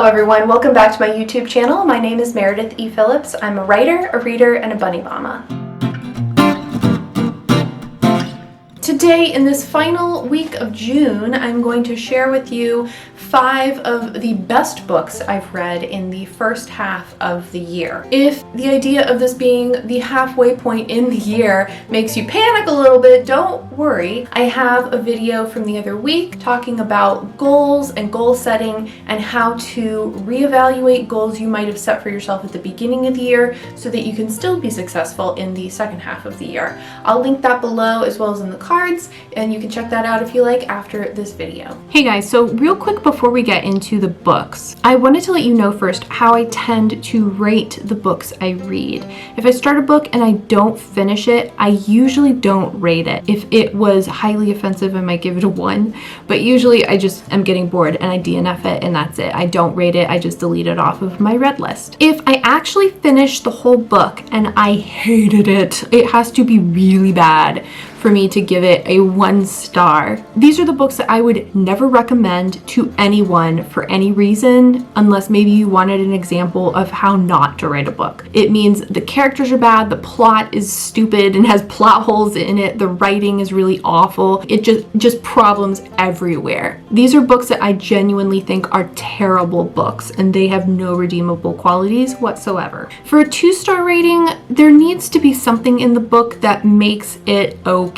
Hello everyone, welcome back to my YouTube channel. My name is Meredith E. Phillips. I'm a writer, a reader, and a bunny mama. Today, in this final week of June, I'm going to share with you 5 of the best books I've read in the first half of the year. If the idea of this being the halfway point in the year makes you panic a little bit, don't worry. I have a video from the other week talking about goals and goal setting and how to reevaluate goals you might have set for yourself at the beginning of the year so that you can still be successful in the second half of the year. I'll link that below as well as in the cards, and you can check that out if you like after this video. Hey guys, so real quick before we get into the books, I wanted to let you know first how I tend to rate the books I read. If I start a book and I don't finish it, I usually don't rate it. If it was highly offensive, I might give it a 1, but usually I just am getting bored and I DNF it and that's it. I don't rate it, I just delete it off of my read list. If I actually finish the whole book and I hated it, it has to be really bad for me to give it a 1 star. These are the books that I would never recommend to anyone for any reason, unless maybe you wanted an example of how not to write a book. It means the characters are bad, the plot is stupid and has plot holes in it, the writing is really awful, it just problems everywhere. These are books that I genuinely think are terrible books and they have no redeemable qualities whatsoever. For a 2-star rating, there needs to be something in the book that makes it okay.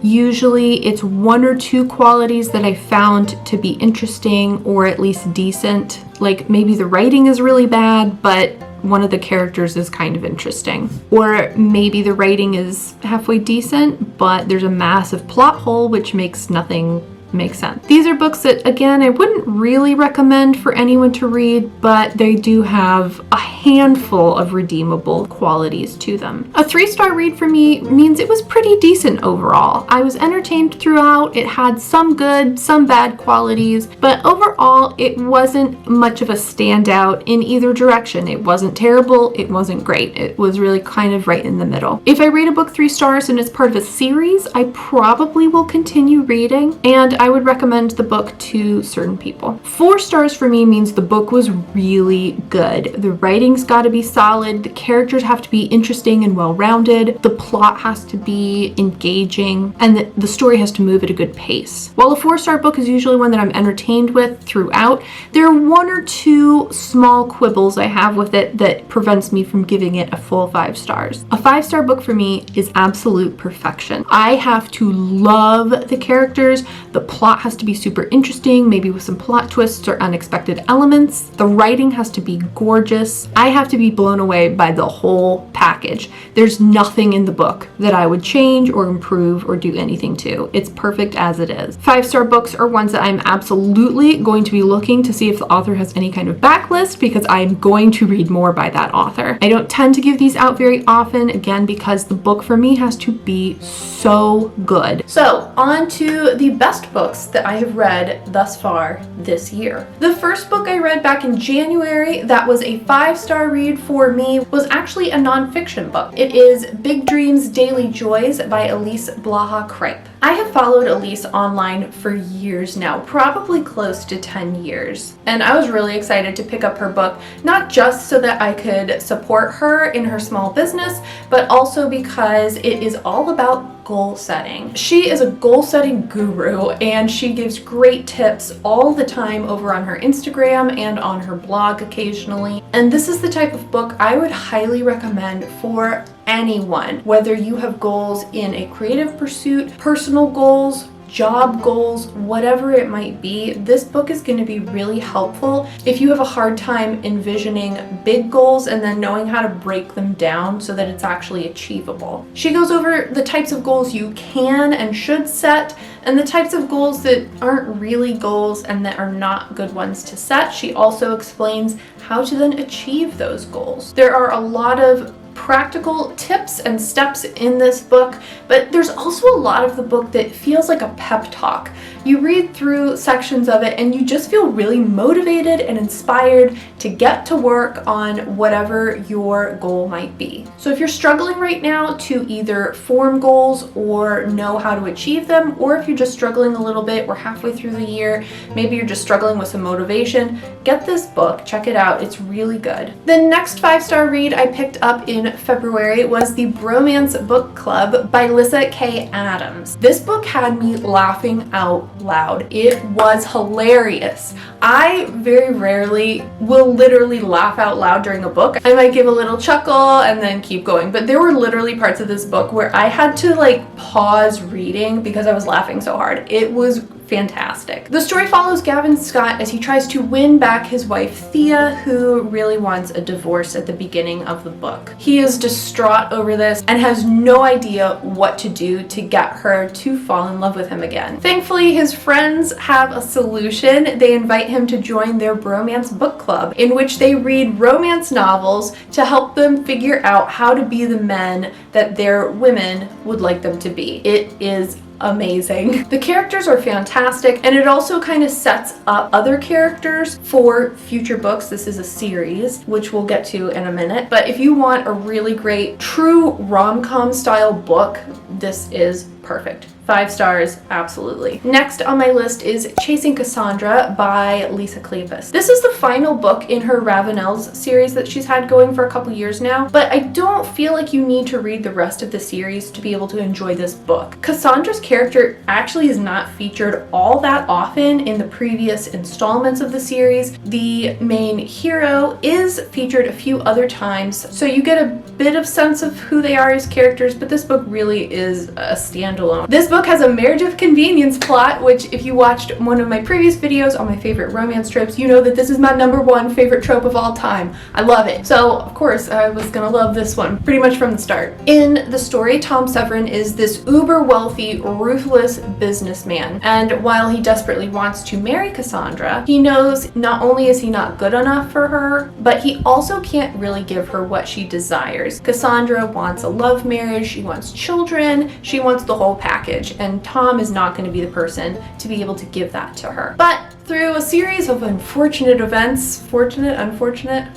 Usually it's 1 or 2 qualities that I found to be interesting or at least decent. Like maybe the writing is really bad, but one of the characters is kind of interesting. Or maybe the writing is halfway decent, but there's a massive plot hole which makes nothing make sense. These are books that, again, I wouldn't really recommend for anyone to read, but they do have a handful of redeemable qualities to them. A 3-star read for me means it was pretty decent overall. I was entertained throughout. It had some good, some bad qualities, but overall it wasn't much of a standout in either direction. It wasn't terrible, it wasn't great. It was really kind of right in the middle. If I rate a book 3 stars and it's part of a series, I probably will continue reading, and I would recommend the book to certain people. 4 stars for me means the book was really good. The writing's got to be solid, the characters have to be interesting and well-rounded, the plot has to be engaging, and the story has to move at a good pace. While a 4-star book is usually one that I'm entertained with throughout, there are 1 or 2 small quibbles I have with it that prevents me from giving it a full 5 stars. A 5-star book for me is absolute perfection. I have to love the characters, the plot has to be super interesting, maybe with some plot twists or unexpected elements. The writing has to be gorgeous. I have to be blown away by the whole package. There's nothing in the book that I would change or improve or do anything to. It's perfect as it is. 5-star books are ones that I'm absolutely going to be looking to see if the author has any kind of backlist, because I'm going to read more by that author. I don't tend to give these out very often, again, because the book for me has to be so good. So on to the best books that I have read thus far this year. The first book I read back in January that was a 5-star read for me was actually a nonfiction book. It is Big Dreams, Daily Joys by Elise Blaha-Kripe. I have followed Elise online for years now, probably close to 10 years. And I was really excited to pick up her book, not just so that I could support her in her small business, but also because it is all about goal setting. She is a goal setting guru and she gives great tips all the time over on her Instagram and on her blog occasionally. And this is the type of book I would highly recommend for anyone, whether you have goals in a creative pursuit, personal goals, job goals, whatever it might be. This book is going to be really helpful if you have a hard time envisioning big goals and then knowing how to break them down so that it's actually achievable. She goes over the types of goals you can and should set and the types of goals that aren't really goals and that are not good ones to set. She also explains how to then achieve those goals. There are a lot of practical tips and steps in this book, but there's also a lot of the book that feels like a pep talk. You read through sections of it and you just feel really motivated and inspired to get to work on whatever your goal might be. So if you're struggling right now to either form goals or know how to achieve them, or if you're just struggling a little bit, we're halfway through the year, maybe you're just struggling with some motivation, get this book, check it out, it's really good. The next 5-star read I picked up in February was the Bromance Book Club by Lyssa K. Adams. This book had me laughing out loud. It was hilarious. I very rarely will literally laugh out loud during a book. I might give a little chuckle and then keep going, but there were literally parts of this book where I had to like pause reading because I was laughing so hard. It was fantastic. The story follows Gavin Scott as he tries to win back his wife Thea, who really wants a divorce at the beginning of the book. He is distraught over this and has no idea what to do to get her to fall in love with him again. Thankfully, his friends have a solution. They invite him to join their bromance book club, in which they read romance novels to help them figure out how to be the men that their women would like them to be. It is amazing. The characters are fantastic, and it also kind of sets up other characters for future books. This is a series, which we'll get to in a minute, but if you want a really great true rom-com style book, this is perfect. 5 stars, absolutely. Next on my list is Chasing Cassandra by Lisa Kleypas. This is the final book in her Ravenels series that she's had going for a couple years now, but I don't feel like you need to read the rest of the series to be able to enjoy this book. Cassandra's character actually is not featured all that often in the previous installments of the series. The main hero is featured a few other times, so you get a bit of sense of who they are as characters, but this book really is a standalone. This book has a marriage of convenience plot, which if you watched one of my previous videos on my favorite romance tropes, you know that this is my #1 favorite trope of all time. I love it. So of course I was gonna love this one pretty much from the start. In the story, Tom Severin is this uber wealthy, ruthless businessman, and while he desperately wants to marry Cassandra, he knows not only is he not good enough for her, but he also can't really give her what she desires. Cassandra wants a love marriage, she wants children, she wants the whole package, and Tom is not going to be the person to be able to give that to her. But through a series of unfortunate events, unfortunate,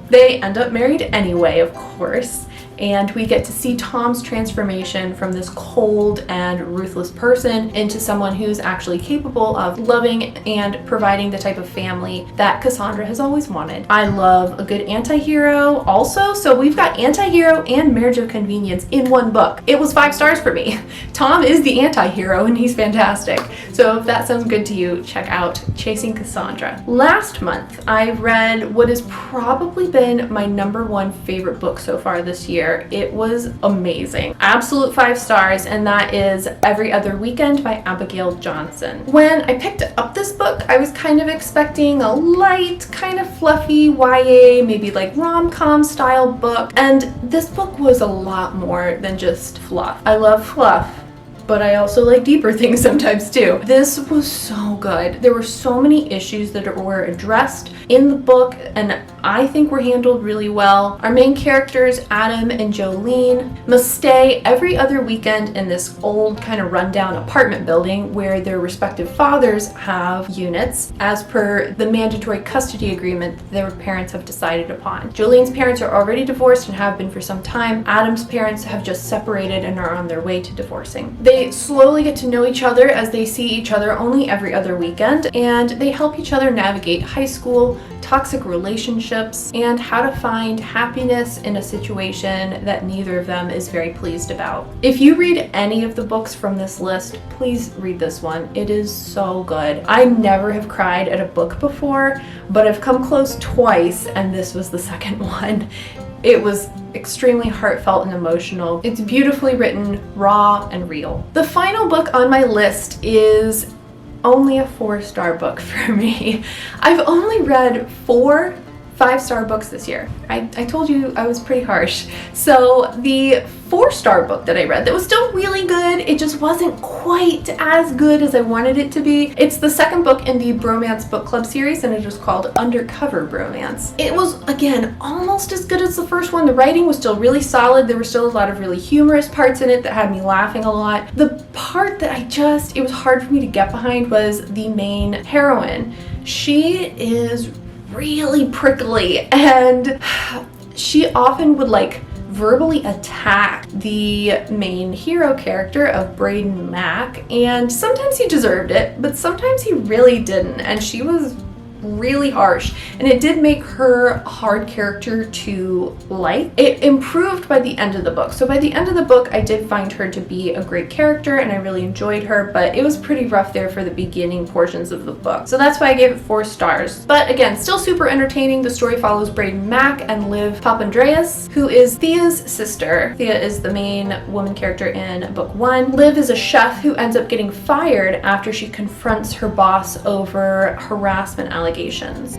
they end up married anyway, of course. And we get to see Tom's transformation from this cold and ruthless person into someone who's actually capable of loving and providing the type of family that Cassandra has always wanted. I love a good anti-hero also, so we've got anti-hero and marriage of convenience in one book. It was 5 stars for me. Tom is the anti-hero and he's fantastic. So if that sounds good to you, check out Chasing Cassandra. Last month, I read what has probably been my #1 favorite book so far this year. It was amazing. Absolute 5 stars, and that is Every Other Weekend by Abigail Johnson. When I picked up this book, I was kind of expecting a light, kind of fluffy YA, maybe like rom-com style book, and this book was a lot more than just fluff. I love fluff, but I also like deeper things sometimes too. This was so good. There were so many issues that were addressed in the book, and I think were handled really well. Our main characters, Adam and Jolene, must stay every other weekend in this old kind of rundown apartment building where their respective fathers have units as per the mandatory custody agreement that their parents have decided upon. Jolene's parents are already divorced and have been for some time. Adam's parents have just separated and are on their way to divorcing. They slowly get to know each other as they see each other only every other weekend, and they help each other navigate high school, toxic relationships, and how to find happiness in a situation that neither of them is very pleased about. If you read any of the books from this list, please read this one. It is so good. I never have cried at a book before, but I've come close twice, and this was the second one. It was extremely heartfelt and emotional. It's beautifully written, raw, and real. The final book on my list is only a 4-star book for me. I've only read 4 5-star books this year. I told you I was pretty harsh. So the 4-star book that I read that was still really good, it just wasn't quite as good as I wanted it to be. It's the second book in the Bromance Book Club series, and it is called Undercover Bromance. It was, again, almost as good as the first one. The writing was still really solid. There were still a lot of really humorous parts in it that had me laughing a lot. The part that it was hard for me to get behind was the main heroine. She is really prickly, and she often would verbally attack the main hero character of Braden Mack, and sometimes he deserved it, but sometimes he really didn't, and she was really harsh, and it did make her a hard character to like. It improved by the end of the book. So by the end of the book, I did find her to be a great character and I really enjoyed her, but it was pretty rough there for the beginning portions of the book. So that's why I gave it 4 stars. But again, still super entertaining. The story follows Braden Mack and Liv Papandreou, who is Thea's sister. Thea is the main woman character in book 1. Liv is a chef who ends up getting fired after she confronts her boss over harassment allegations.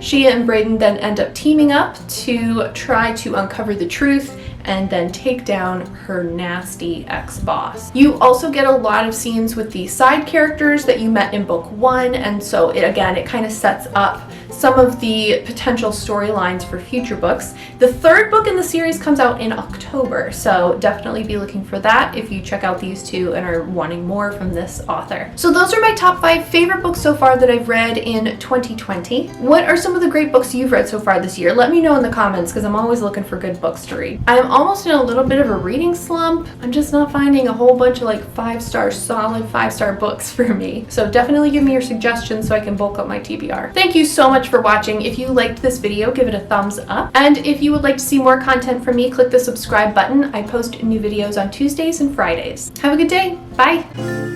She and Braden then end up teaming up to try to uncover the truth and then take down her nasty ex-boss. You also get a lot of scenes with the side characters that you met in book 1, and so it kind of sets up some of the potential storylines for future books. The 3rd book in the series comes out in October, so definitely be looking for that if you check out these 2 and are wanting more from this author. So those are my top 5 favorite books so far that I've read in 2020. What are some of the great books you've read so far this year? Let me know in the comments, because I'm always looking for good books to read. I'm almost in a little bit of a reading slump. I'm just not finding a whole bunch of 5-star, solid 5-star books for me. So definitely give me your suggestions so I can bulk up my TBR. Thank you so much for watching. If you liked this video, give it a thumbs up. And if you would like to see more content from me, click the subscribe button. I post new videos on Tuesdays and Fridays. Have a good day. Bye.